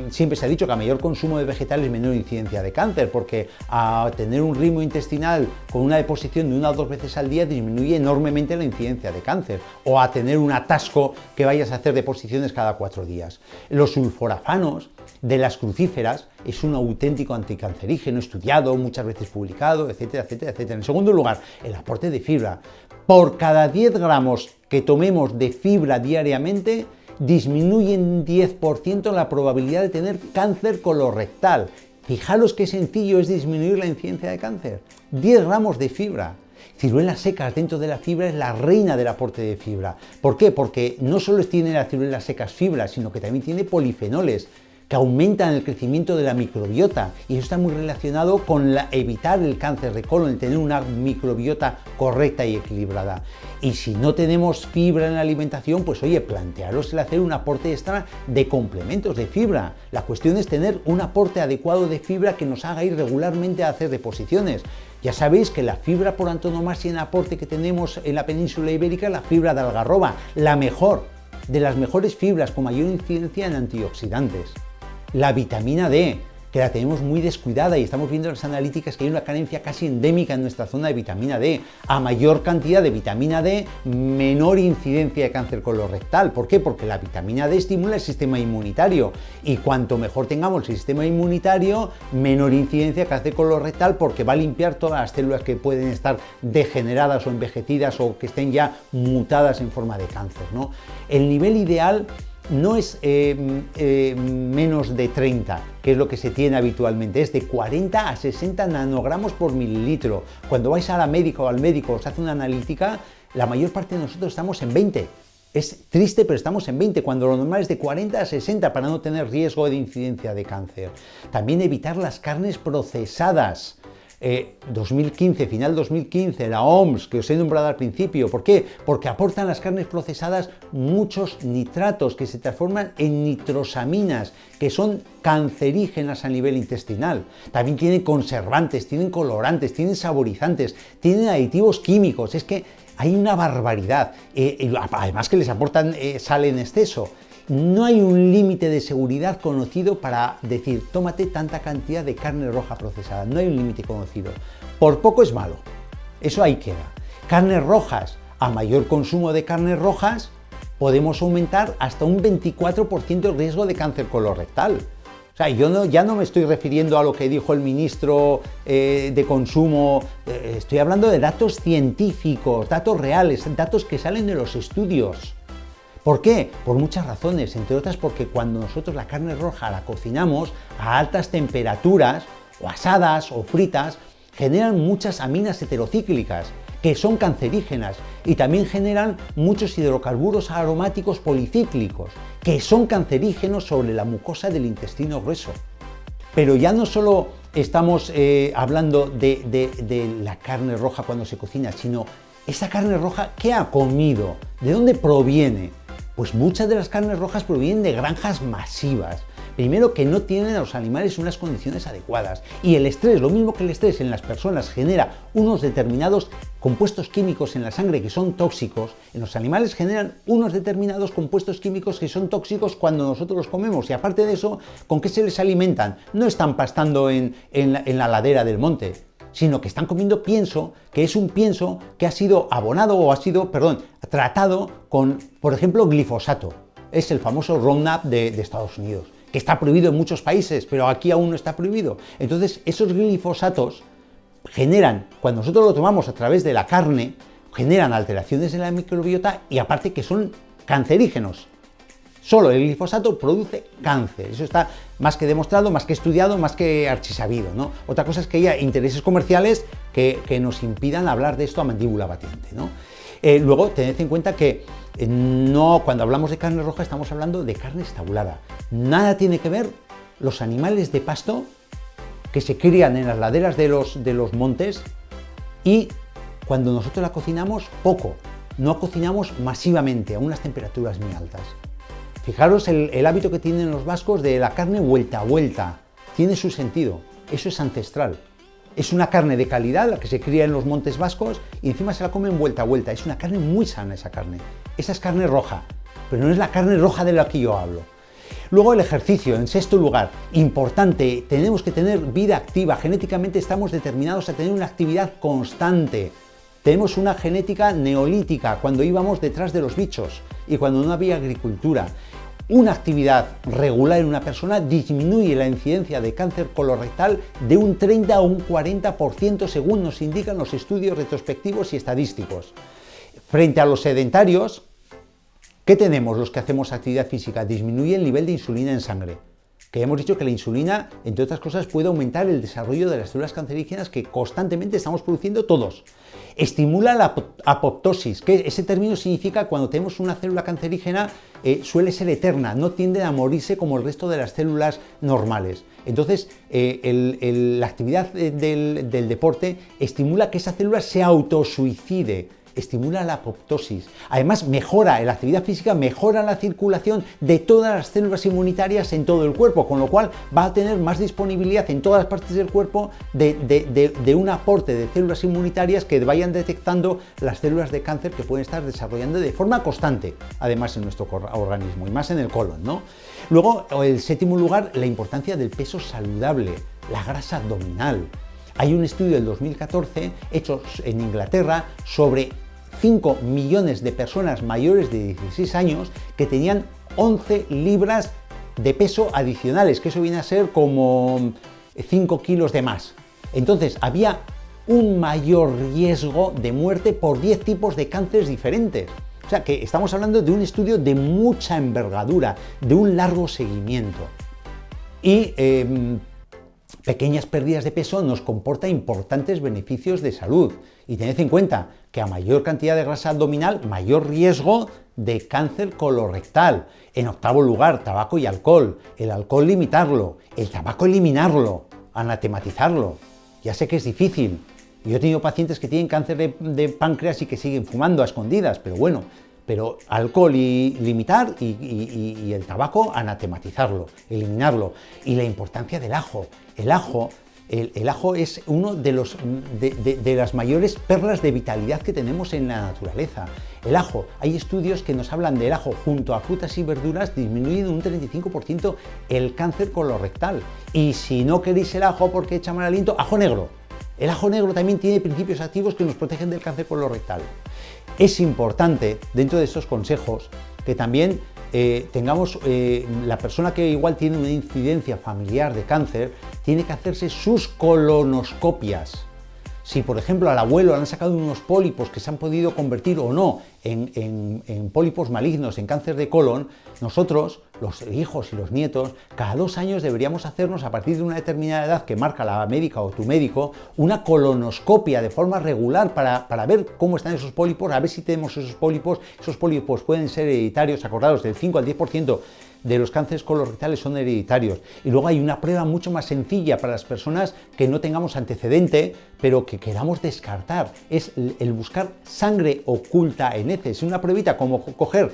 siempre se ha dicho que a mayor consumo de vegetales menor incidencia de cáncer, porque a tener un ritmo intestinal con una deposición de 1 o 2 veces al día disminuye enormemente la incidencia de cáncer, o a tener un atasco que vayas a hacer deposiciones cada 4 días. Los sulforafanos de las crucíferas es un auténtico anticancerígeno estudiado, muchas veces publicado, etcétera, etcétera, etcétera. En segundo lugar, el aporte de fibra. Por cada 10 gramos que tomemos de fibra diariamente, disminuye en 10% la probabilidad de tener cáncer colorectal. Fijaros qué sencillo es disminuir la incidencia de cáncer. 10 gramos de fibra. Ciruelas secas dentro de la fibra es la reina del aporte de fibra. ¿Por qué? Porque no solo tiene las ciruelas secas fibra, sino que también tiene polifenoles, que aumentan el crecimiento de la microbiota, y eso está muy relacionado con evitar el cáncer de colon, el tener una microbiota correcta y equilibrada. Y si no tenemos fibra en la alimentación, pues oye, plantearos el hacer un aporte extra de complementos de fibra. La cuestión es tener un aporte adecuado de fibra que nos haga ir regularmente a hacer deposiciones. Ya sabéis que la fibra por antonomasia en aporte que tenemos en la península ibérica es la fibra de algarroba, la mejor, de las mejores fibras con mayor incidencia en antioxidantes. La vitamina D, que la tenemos muy descuidada y estamos viendo en las analíticas que hay una carencia casi endémica en nuestra zona de vitamina D. A mayor cantidad de vitamina D, menor incidencia de cáncer colorectal. ¿Por qué? Porque la vitamina D estimula el sistema inmunitario y cuanto mejor tengamos el sistema inmunitario, menor incidencia de cáncer colorectal, porque va a limpiar todas las células que pueden estar degeneradas o envejecidas o que estén ya mutadas en forma de cáncer, ¿no? El nivel ideal no es menos de 30, que es lo que se tiene habitualmente, es de 40 a 60 nanogramos por mililitro. Cuando vais a la médica o al médico os hace una analítica, la mayor parte de nosotros estamos en 20. Es triste, pero estamos en 20, cuando lo normal es de 40 a 60 para no tener riesgo de incidencia de cáncer. También evitar las carnes procesadas. 2015, final 2015, la OMS, que os he nombrado al principio. ¿Por qué? Porque aportan las carnes procesadas muchos nitratos que se transforman en nitrosaminas, que son cancerígenas a nivel intestinal. También tienen conservantes, tienen colorantes, tienen saborizantes, tienen aditivos químicos. Es que hay una barbaridad. Además que les aportan sal en exceso. No hay un límite de seguridad conocido para decir, tómate tanta cantidad de carne roja procesada. No hay un límite conocido. Por poco es malo. Eso ahí queda. Carnes rojas, a mayor consumo de carnes rojas, podemos aumentar hasta un 24% el riesgo de cáncer colorectal. O sea, yo ya no me estoy refiriendo a lo que dijo el ministro de consumo, estoy hablando de datos científicos, datos reales, datos que salen de los estudios. ¿Por qué? Por muchas razones, entre otras porque cuando nosotros la carne roja la cocinamos a altas temperaturas, o asadas o fritas, generan muchas aminas heterocíclicas, que son cancerígenas, y también generan muchos hidrocarburos aromáticos policíclicos, que son cancerígenos sobre la mucosa del intestino grueso. Pero ya no solo estamos hablando de la carne roja cuando se cocina, sino esa carne roja, ¿qué ha comido? ¿De dónde proviene? Pues muchas de las carnes rojas provienen de granjas masivas. Primero, que no tienen a los animales unas condiciones adecuadas. Y el estrés, lo mismo que el estrés en las personas genera unos determinados compuestos químicos en la sangre que son tóxicos, en los animales generan unos determinados compuestos químicos que son tóxicos cuando nosotros los comemos. Y aparte de eso, ¿con qué se les alimentan? No están pastando en la ladera del monte, sino que están comiendo pienso, que es un pienso que ha sido abonado o ha sido, tratado con, por ejemplo, glifosato. Es el famoso Roundup de Estados Unidos, que está prohibido en muchos países, pero aquí aún no está prohibido. Entonces, esos glifosatos generan, cuando nosotros lo tomamos a través de la carne, generan alteraciones en la microbiota y aparte que son cancerígenos. Solo el glifosato produce cáncer. Eso está más que demostrado, más que estudiado, más que archisabido, ¿no? Otra cosa es que haya intereses comerciales que nos impidan hablar de esto a mandíbula batiente, ¿no? Luego, tened en cuenta que cuando hablamos de carne roja estamos hablando de carne estabulada. Nada tiene que ver los animales de pasto que se crían en las laderas de los montes y cuando nosotros la cocinamos poco, no cocinamos masivamente a unas temperaturas muy altas. Fijaros el hábito que tienen los vascos de la carne vuelta a vuelta. Tiene su sentido, eso es ancestral. Es una carne de calidad, la que se cría en los montes vascos, y encima se la comen vuelta a vuelta. Es una carne muy sana esa carne. Esa es carne roja, pero no es la carne roja de la que yo hablo. Luego el ejercicio, en sexto lugar, importante, tenemos que tener vida activa. Genéticamente estamos determinados a tener una actividad constante. Tenemos una genética neolítica, cuando íbamos detrás de los bichos y cuando no había agricultura. Una actividad regular en una persona disminuye la incidencia de cáncer colorectal de un 30 a un 40% según nos indican los estudios retrospectivos y estadísticos. Frente a los sedentarios, ¿qué tenemos los que hacemos actividad física? Disminuye el nivel de insulina en sangre. Que hemos dicho que la insulina, entre otras cosas, puede aumentar el desarrollo de las células cancerígenas que constantemente estamos produciendo todos. Estimula la apoptosis, que ese término significa cuando tenemos una célula cancerígena suele ser eterna, no tiende a morirse como el resto de las células normales. Entonces, la actividad del deporte estimula que esa célula se autosuicide. estimula la apoptosis. Además, mejora, la actividad física mejora la circulación de todas las células inmunitarias en todo el cuerpo, con lo cual va a tener más disponibilidad en todas las partes del cuerpo de un aporte de células inmunitarias que vayan detectando las células de cáncer que pueden estar desarrollando de forma constante, además en nuestro organismo, y más en el colon, ¿no? Luego, en séptimo lugar, la importancia del peso saludable, la grasa abdominal. Hay un estudio del 2014 hecho en Inglaterra sobre 5 millones de personas mayores de 16 años que tenían 11 libras de peso adicionales, que eso viene a ser como 5 kilos de más. Entonces, había un mayor riesgo de muerte por 10 tipos de cánceres diferentes. O sea que estamos hablando de un estudio de mucha envergadura, de un largo seguimiento. Y pequeñas pérdidas de peso nos comporta importantes beneficios de salud. Y tened en cuenta que a mayor cantidad de grasa abdominal, mayor riesgo de cáncer colorectal. En octavo lugar, tabaco y alcohol. El alcohol limitarlo, el tabaco eliminarlo, anatematizarlo. Ya sé que es difícil. Yo he tenido pacientes que tienen cáncer de páncreas y que siguen fumando a escondidas, pero bueno, pero alcohol y limitar y el tabaco anatematizarlo, eliminarlo. Y la importancia del ajo. El ajo es uno de las mayores perlas de vitalidad que tenemos en la naturaleza. El ajo, hay estudios que nos hablan del ajo junto a frutas y verduras disminuyen un 35% el cáncer colorectal. Y si no queréis el ajo porque echa mal aliento, ajo negro. El ajo negro también tiene principios activos que nos protegen del cáncer colorectal. Es importante, dentro de estos consejos, que también tengamos, la persona que igual tiene una incidencia familiar de cáncer, tiene que hacerse sus colonoscopias. Si, por ejemplo, al abuelo le han sacado unos pólipos que se han podido convertir o no en pólipos malignos, en cáncer de colon, nosotros, los hijos y los nietos, cada 2 años deberíamos hacernos, a partir de una determinada edad que marca la médica o tu médico, una colonoscopia de forma regular para ver cómo están esos pólipos, a ver si tenemos esos pólipos. Esos pólipos pueden ser hereditarios, acordados, del 5 al 10% de los cánceres colorectales son hereditarios. Y luego hay una prueba mucho más sencilla para las personas que no tengamos antecedente, pero que queramos descartar. Es el buscar sangre oculta en heces. Es una pruebita como coger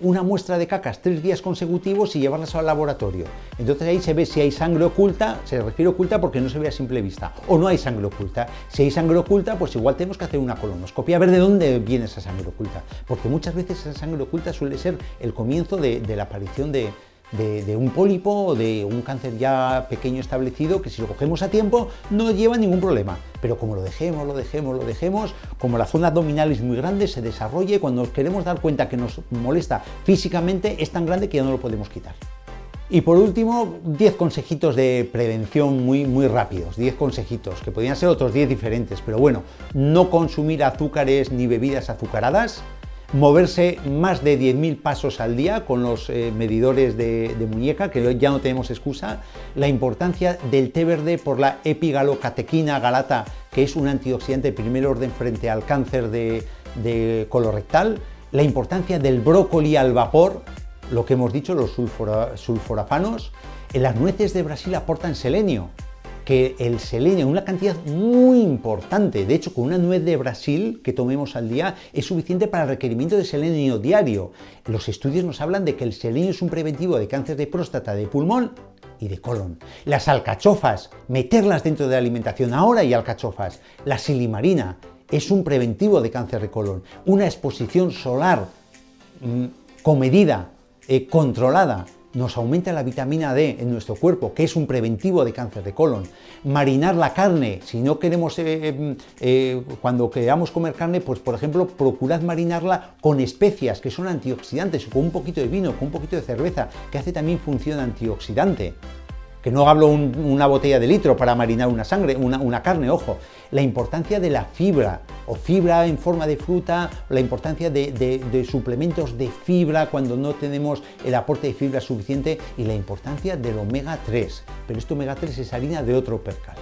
una muestra de cacas 3 días consecutivos y llevarlas al laboratorio. Entonces ahí se ve si hay sangre oculta, se refiere oculta porque no se ve a simple vista, o no hay sangre oculta. Si hay sangre oculta, pues igual tenemos que hacer una colonoscopia, a ver de dónde viene esa sangre oculta, porque muchas veces esa sangre oculta suele ser el comienzo de la aparición de un pólipo o de un cáncer ya pequeño establecido, que si lo cogemos a tiempo no lleva ningún problema, pero como lo dejemos, como la zona abdominal es muy grande, se desarrolla y cuando nos queremos dar cuenta que nos molesta físicamente es tan grande que ya no lo podemos quitar. Y por último, 10 consejitos de prevención muy rápidos, 10 consejitos, que podrían ser otros 10 diferentes, pero bueno, no consumir azúcares ni bebidas azucaradas, moverse más de 10.000 pasos al día con los medidores de muñeca, que ya no tenemos excusa, la importancia del té verde por la epigalocatequina galata, que es un antioxidante de primer orden frente al cáncer de colorectal, la importancia del brócoli al vapor, lo que hemos dicho, los sulforafanos. Las nueces de Brasil aportan selenio, que el selenio, una cantidad muy importante, de hecho con una nuez de Brasil que tomemos al día es suficiente para el requerimiento de selenio diario. Los estudios nos hablan de que el selenio es un preventivo de cáncer de próstata, de pulmón y de colon. Las alcachofas, meterlas dentro de la alimentación, ahora hay alcachofas. La silimarina es un preventivo de cáncer de colon. Una exposición solar comedida, controlada, nos aumenta la vitamina D en nuestro cuerpo, que es un preventivo de cáncer de colon. Marinar la carne, si no queremos, cuando queramos comer carne, pues por ejemplo, procurad marinarla con especias, que son antioxidantes, con un poquito de vino, con un poquito de cerveza, que hace también función antioxidante. Que no hablo una botella de litro para marinar una carne, ojo. La importancia de la fibra, o fibra en forma de fruta, la importancia de suplementos de fibra cuando no tenemos el aporte de fibra suficiente, y la importancia del omega 3. Pero este omega 3 es harina de otro percal.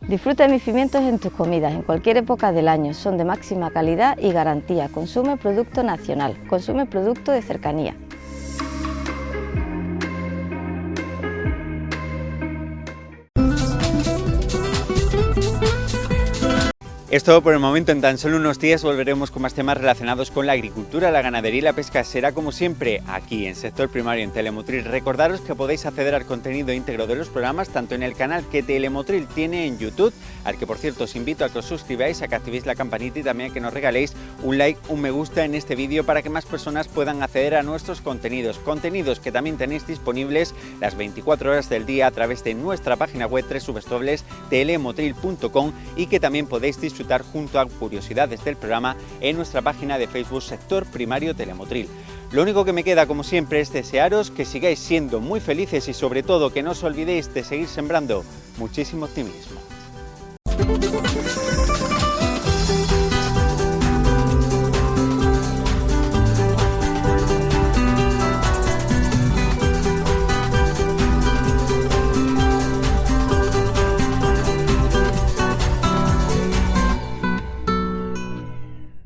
Disfruta de mis pimientos en tus comidas, en cualquier época del año. Son de máxima calidad y garantía. Consume producto nacional, consume producto de cercanía. Es todo por el momento. En tan solo unos días volveremos con más temas relacionados con la agricultura, la ganadería y la pesca. Será como siempre aquí en Sector Primario en Telemotril. Recordaros que podéis acceder al contenido íntegro de los programas tanto en el canal que Telemotril tiene en YouTube, al que por cierto os invito a que os suscribáis, a que activéis la campanita y también a que nos regaléis un like, un me gusta en este vídeo para que más personas puedan acceder a nuestros contenidos. Contenidos que también tenéis disponibles las 24 horas del día a través de nuestra página web www.telemotril.com y que también podéis disfrutar junto a curiosidades del programa en nuestra página de Facebook Sector Primario Telemotril. Lo único que me queda, como siempre, es desearos que sigáis siendo muy felices y sobre todo que no os olvidéis de seguir sembrando muchísimo optimismo.